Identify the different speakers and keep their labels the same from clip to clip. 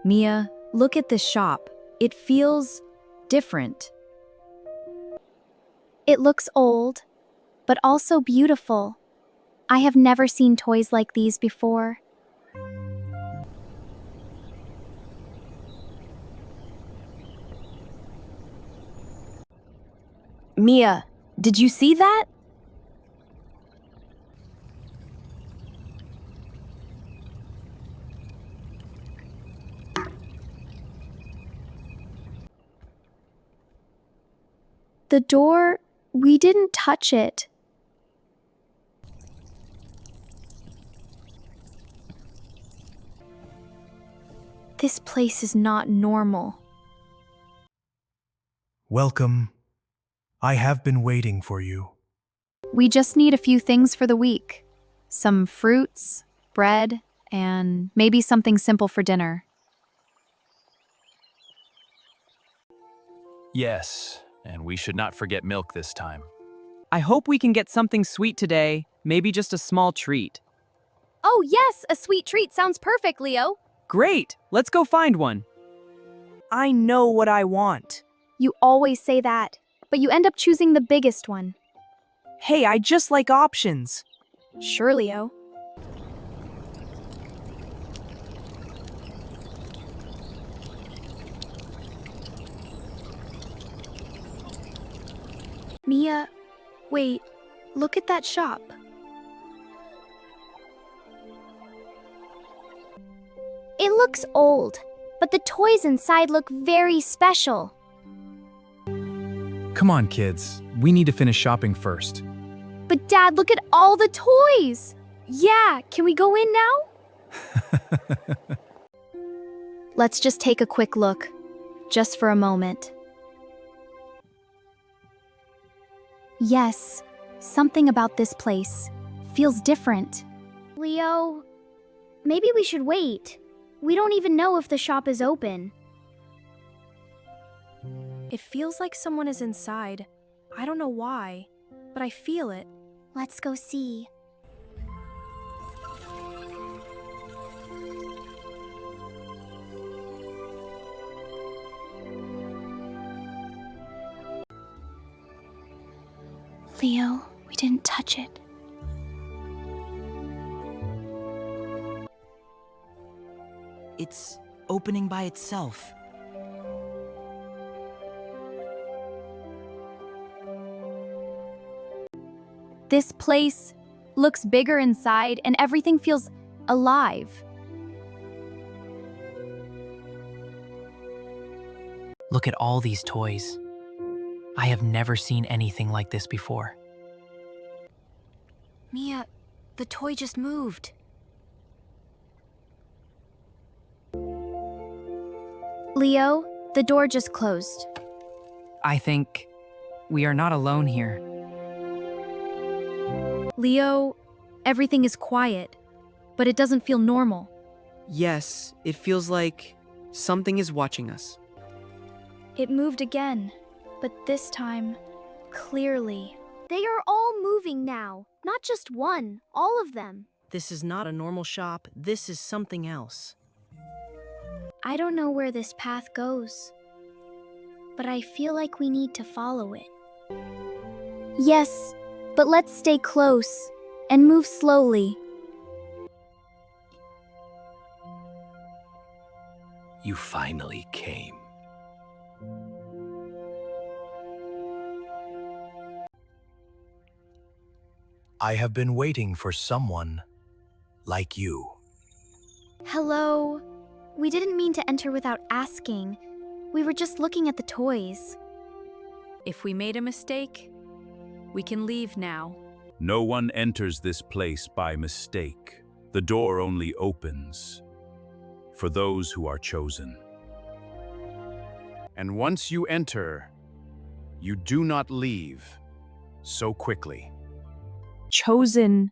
Speaker 1: Mia, look at this shop. It feels different.
Speaker 2: It looks old, but also beautiful. I have never seen toys like these before.
Speaker 1: Mia, did you see that?
Speaker 2: The door, we didn't touch it. This place is not normal.
Speaker 3: Welcome. I have been waiting for you.
Speaker 1: We just need a few things for the week. Some fruits, bread, and maybe something simple for dinner.
Speaker 4: Yes, and we should not forget milk this time.
Speaker 5: I hope we can get something sweet today, maybe just a small treat.
Speaker 2: Oh yes, a sweet treat sounds perfect, Leo.
Speaker 5: Great, let's go find one.
Speaker 6: I know what I want.
Speaker 2: You always say that, but you end up choosing the biggest one.
Speaker 6: Hey, I just like options.
Speaker 2: Sure, Leo. Mia, wait, look at that shop. It looks old, but the toys inside look very special.
Speaker 4: Come on, kids. We need to finish shopping first.
Speaker 2: But Dad, look at all the toys! Yeah, can we go in now? Let's just take a quick look, just for a moment. Yes, something about this place feels different. Leo, maybe we should wait. We don't even know if the shop is open.
Speaker 7: It feels like someone is inside. I don't know why, but I feel it.
Speaker 2: Let's go see. Leo, we didn't touch it.
Speaker 6: It's opening by itself.
Speaker 1: This place looks bigger inside and everything feels alive.
Speaker 6: Look at all these toys. I have never seen anything like this before.
Speaker 2: Mia, the toy just moved. Leo, the door just closed.
Speaker 5: I think we are not alone here.
Speaker 1: Leo, everything is quiet, but it doesn't feel normal.
Speaker 6: Yes, it feels like something is watching us.
Speaker 2: It moved again, but this time, clearly. They are all moving now, not just one, all of them.
Speaker 6: This is not a normal shop. This is something else.
Speaker 2: I don't know where this path goes, but I feel like we need to follow it. Yes, but let's stay close and move slowly.
Speaker 4: You finally came.
Speaker 3: I have been waiting for someone like you.
Speaker 2: Hello. We didn't mean to enter without asking. We were just looking at the toys.
Speaker 1: If we made a mistake, we can leave now.
Speaker 8: No one enters this place by mistake. The door only opens for those who are chosen. And once you enter, you do not leave so quickly.
Speaker 7: Chosen.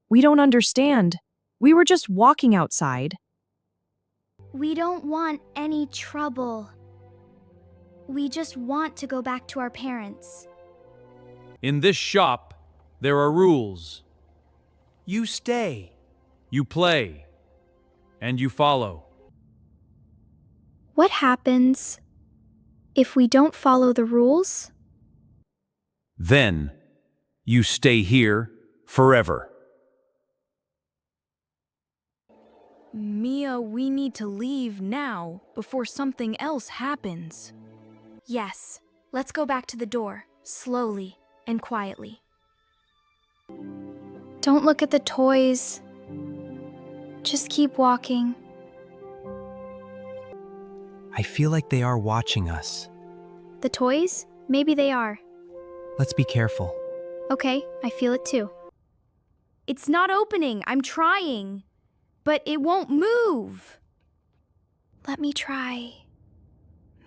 Speaker 7: We don't understand. We were just walking outside.
Speaker 2: We don't want any trouble. We just want to go back to our parents.
Speaker 9: In this shop, there are rules.
Speaker 6: You stay.
Speaker 9: You play, and you follow.
Speaker 2: What happens if we don't follow the rules?
Speaker 8: Then, you stay here forever.
Speaker 7: Mia, we need to leave now before something else happens.
Speaker 2: Yes. Let's go back to the door, slowly and quietly. Don't look at the toys. Just keep walking.
Speaker 6: I feel like they are watching us.
Speaker 2: The toys? Maybe they are.
Speaker 6: Let's be careful.
Speaker 2: Okay, I feel it too.
Speaker 7: It's not opening. I'm trying. But it won't move.
Speaker 2: Let me try.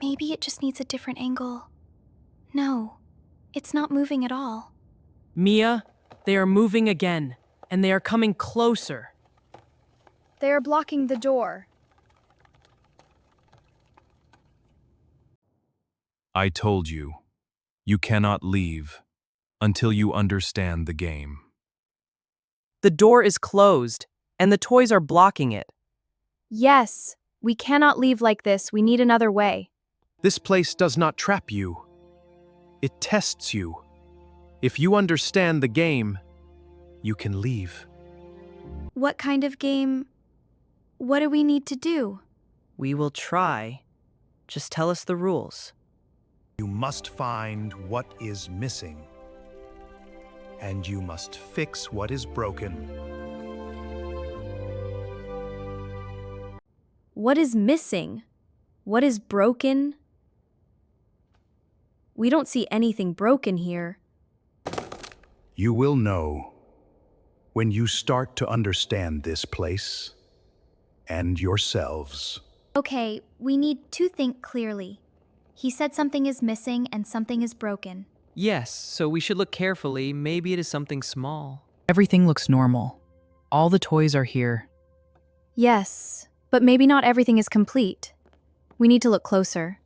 Speaker 2: Maybe it just needs a different angle. No, it's not moving at all.
Speaker 5: Mia, they are moving again, and they are coming closer.
Speaker 7: They are blocking the door.
Speaker 8: I told you, you cannot leave until you understand the game.
Speaker 5: The door is closed, and the toys are blocking it.
Speaker 1: Yes, we cannot leave like this. We need another way.
Speaker 3: This place does not trap you. It tests you. If you understand the game, you can leave.
Speaker 7: What kind of game? What do we need to do?
Speaker 5: We will try. Just tell us the rules.
Speaker 3: You must find what is missing. And you must fix what is broken.
Speaker 7: What is missing? What is broken? We don't see anything broken here.
Speaker 3: You will know when you start to understand this place and yourselves.
Speaker 2: Okay, we need to think clearly. He said something is missing and something is broken.
Speaker 5: Yes, so we should look carefully. Maybe it is something small.
Speaker 6: Everything looks normal. All the toys are here.
Speaker 1: Yes, but maybe not everything is complete. We need to look closer.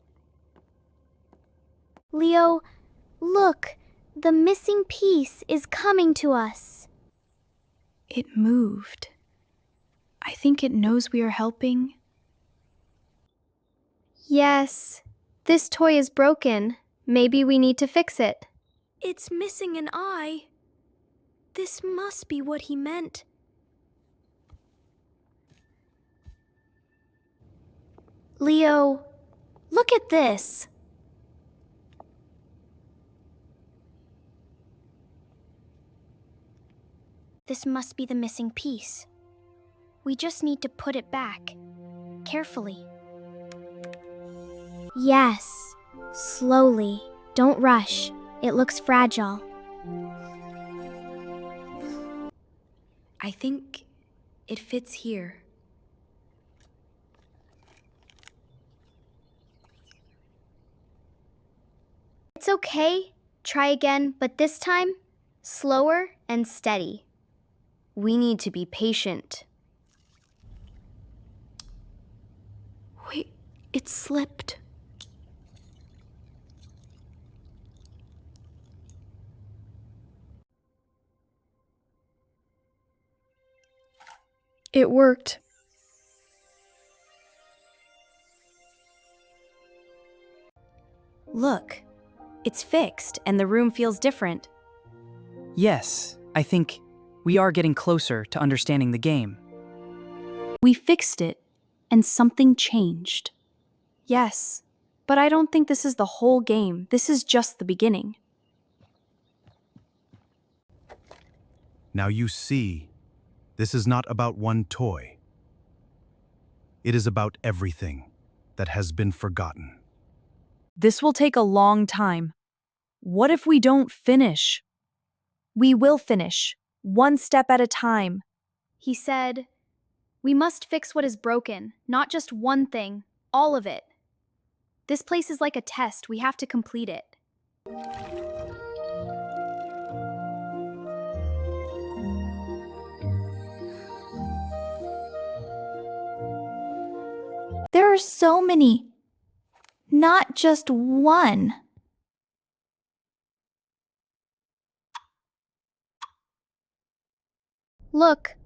Speaker 2: Leo, look! The missing piece is coming to us.
Speaker 1: It moved. I think it knows we are helping.
Speaker 2: Yes, this toy is broken. Maybe we need to fix it.
Speaker 7: It's missing an eye. This must be what he meant.
Speaker 2: Leo, look at this. This must be the missing piece. We just need to put it back, carefully. Yes, slowly. Don't rush. It looks fragile.
Speaker 7: I think it fits here.
Speaker 2: It's okay. Try again, but this time, slower and steady.
Speaker 7: We need to be patient.
Speaker 1: Wait, it slipped. It worked.
Speaker 7: Look, it's fixed and the room feels different.
Speaker 5: Yes, I think we are getting closer to understanding the game.
Speaker 1: We fixed it, and something changed. Yes, but I don't think this is the whole game. This is just the beginning.
Speaker 3: Now you see, this is not about one toy. It is about everything that has been forgotten.
Speaker 1: This will take a long time. What if we don't finish? We will finish, one step at a time.
Speaker 2: He said, we must fix what is broken, not just one thing, all of it. This place is like a test. We have to complete it.
Speaker 10: There are so many, not just one.
Speaker 2: Look,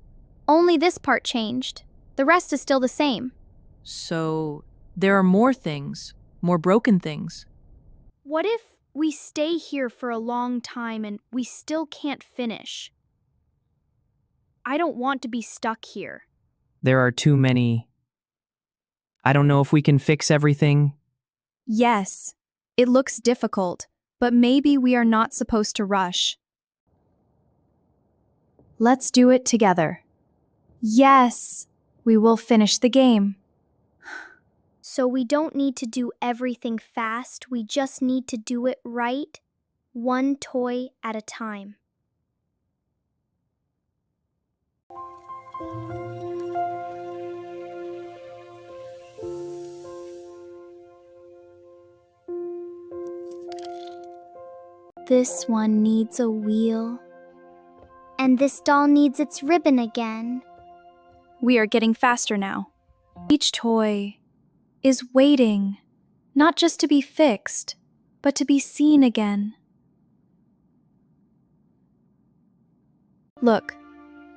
Speaker 2: only this part changed. The rest is still the same.
Speaker 5: So, There are more things, more broken things.
Speaker 7: What if we stay here for a long time and we still can't finish? I don't want to be stuck here.
Speaker 5: There are too many. I don't know if we can fix everything.
Speaker 1: Yes, it looks difficult, but maybe we are not supposed to rush. Let's do it together. Yes, we will finish the game.
Speaker 2: So we don't need to do everything fast, we just need to do it right, one toy at a time. This one needs a wheel. And this doll needs its ribbon again.
Speaker 1: We are getting faster now. Each toy is waiting, not just to be fixed, but to be seen again. Look,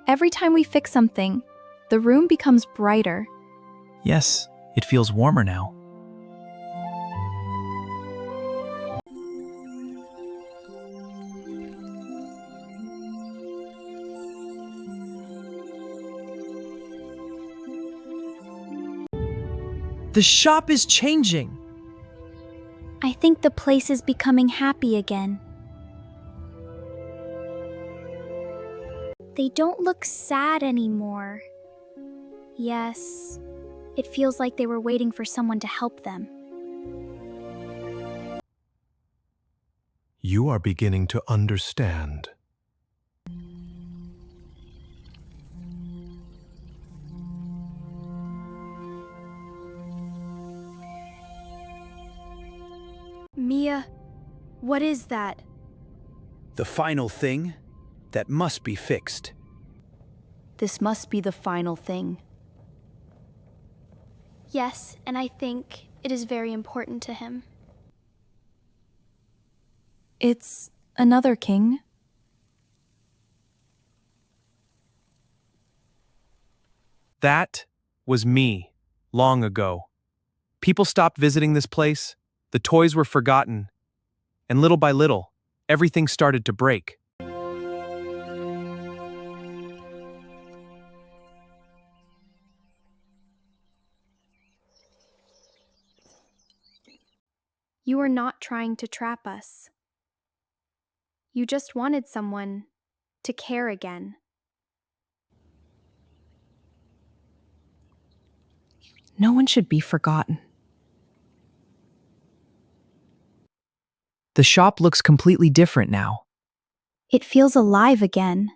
Speaker 1: every time we fix something, the room becomes brighter.
Speaker 6: Yes, it feels warmer now.
Speaker 5: The shop is changing.
Speaker 2: I think the place is becoming happy again. They don't look sad anymore. Yes, it feels like they were waiting for someone to help them.
Speaker 3: You are beginning to understand.
Speaker 7: Mia, what is that?
Speaker 8: The final thing that must be fixed.
Speaker 1: This must be the final thing.
Speaker 2: Yes, and I think it is very important to him.
Speaker 1: It's another king.
Speaker 4: That was me, long ago. People stopped visiting this place, the toys were forgotten, and little by little, everything started to break.
Speaker 7: You were not trying to trap us. You just wanted someone to care again.
Speaker 5: No one should be forgotten. The shop looks completely different now.
Speaker 1: It feels alive again.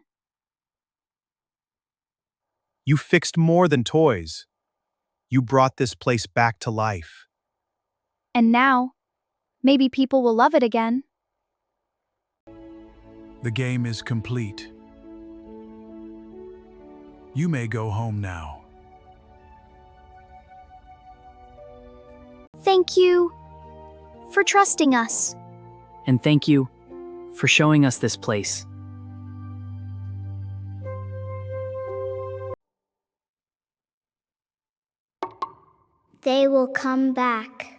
Speaker 3: You fixed more than toys. You brought this place back to life.
Speaker 1: And now, maybe people will love it again.
Speaker 3: The game is complete. You may go home now.
Speaker 2: Thank you for trusting us.
Speaker 6: And thank you for showing us this place.
Speaker 2: They will come back.